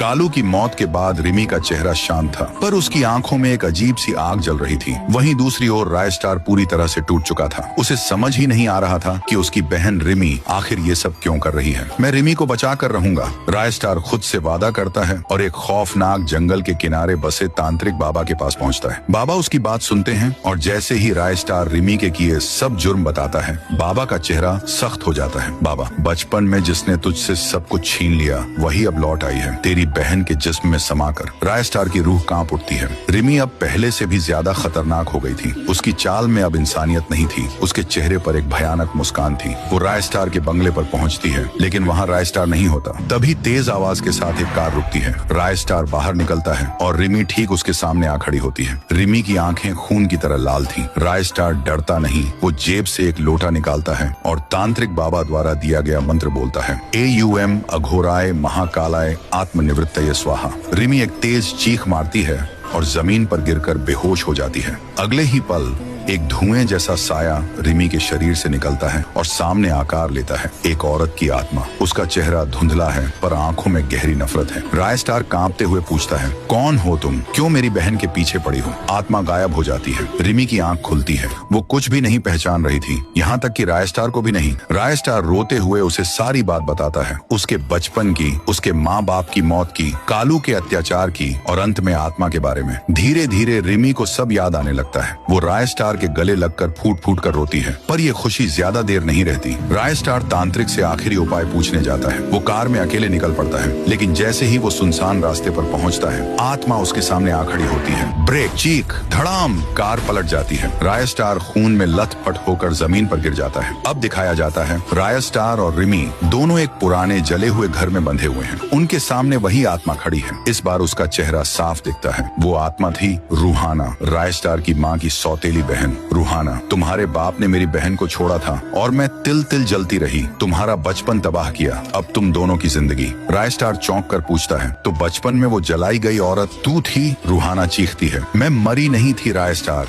कालू की मौत के बाद रिमी का चेहरा शांत था, पर उसकी आंखों में एक अजीब सी आग जल रही थी। वहीं दूसरी ओर रायस्टार पूरी तरह से टूट चुका था। उसे समझ ही नहीं आ रहा था कि उसकी बहन रिमी आखिर ये सब क्यों कर रही है। मैं रिमी को बचा कर रहूंगा, रायस्टार खुद से वादा करता है और एक खौफनाक जंगल के किनारे बसे तांत्रिक बाबा के पास पहुंचता है। बाबा उसकी बात सुनते हैं और जैसे ही रायस्टार रिमी के किए सब जुर्म बताता है, बाबा का चेहरा सख्त हो जाता है। बाबा, बचपन में जिसने तुझसे सब कुछ छीन लिया वही अब लौट आई है, तेरी बहन के जिस्म में समाकर। रायस्टार की रूह कांप उठती है। रिमी अब पहले से भी ज्यादा खतरनाक हो गई थी। उसकी चाल में अब इंसानियत नहीं थी, उसके चेहरे पर एक भयानक मुस्कान थी। वो रायस्टार के बंगले पर पहुंचती है, लेकिन वहाँ रायस्टार नहीं होता। तभी तेज आवाज के साथ एक कार रुकती है। रायस्टार बाहर निकलता है और रिमी ठीक उसके सामने आ खड़ी होती है। रिमी की आंखें खून की तरह लाल थी। रायस्टार डरता नहीं, वो जेब से एक लोटा निकालता है और तांत्रिक बाबा द्वारा दिया गया मंत्र बोलता है, AUM अघोराय महाकालाय आत्मनिवृत्तये स्वाहा। रिमी एक तेज चीख मारती है और जमीन पर गिरकर बेहोश हो जाती है। अगले ही पल एक धुएं जैसा साया रिमी के शरीर से निकलता है और सामने आकार लेता है एक औरत की आत्मा। उसका चेहरा धुंधला है पर आंखों में गहरी नफरत है। रायस्टार कांपते हुए पूछता है, कौन हो तुम? क्यों मेरी बहन के पीछे पड़ी हो? आत्मा गायब हो जाती है। रिमी की आंख खुलती है। वो कुछ भी नहीं पहचान रही थी, यहाँ तक कि रायस्टार को भी नहीं। रायस्टार रोते हुए उसे सारी बात बताता है, उसके बचपन की, उसके माँ बाप की मौत की, कालू के अत्याचार की और अंत में आत्मा के बारे में। धीरे धीरे रिमी को सब याद आने लगता है। वो रायस्टार के गले लगकर फूट फूट कर रोती है, पर ये खुशी ज्यादा देर नहीं रहती। रायस्टार तांत्रिक से आखिरी उपाय पूछने जाता है। वो कार में अकेले निकल पड़ता है, लेकिन जैसे ही वो सुनसान रास्ते पर पहुंचता है, आत्मा उसके सामने आ खड़ी होती है। ब्रेक, चीख, धड़ाम, कार पलट जाती है। रायस्टार खून में लथपथ होकर जमीन पर गिर जाता है। अब दिखाया जाता है रायस्टार और रिमी दोनों एक पुराने जले हुए घर में बंधे हुए हैं। उनके सामने वही आत्मा खड़ी है। इस बार उसका चेहरा साफ दिखता है। वो आत्मा थी रूहाना, रायस्टार की माँ की सौतेली बहन। रूहाना, तुम्हारे बाप ने मेरी बहन को छोड़ा था और मैं तिल तिल जलती रही, तुम्हारा बचपन तबाह किया, अब तुम दोनों की जिंदगी। रायस्टार चौंक कर पूछता है, तो बचपन में वो जलाई गई औरत तू थी? रूहाना चीखती है, मैं मरी नहीं थी रायस्टार,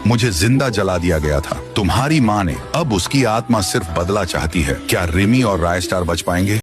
मुझे जिंदा जला दिया गया था तुम्हारी माँ ने। अब उसकी आत्मा सिर्फ बदला चाहती है। क्या रिमी और रायस्टार बच पाएंगे?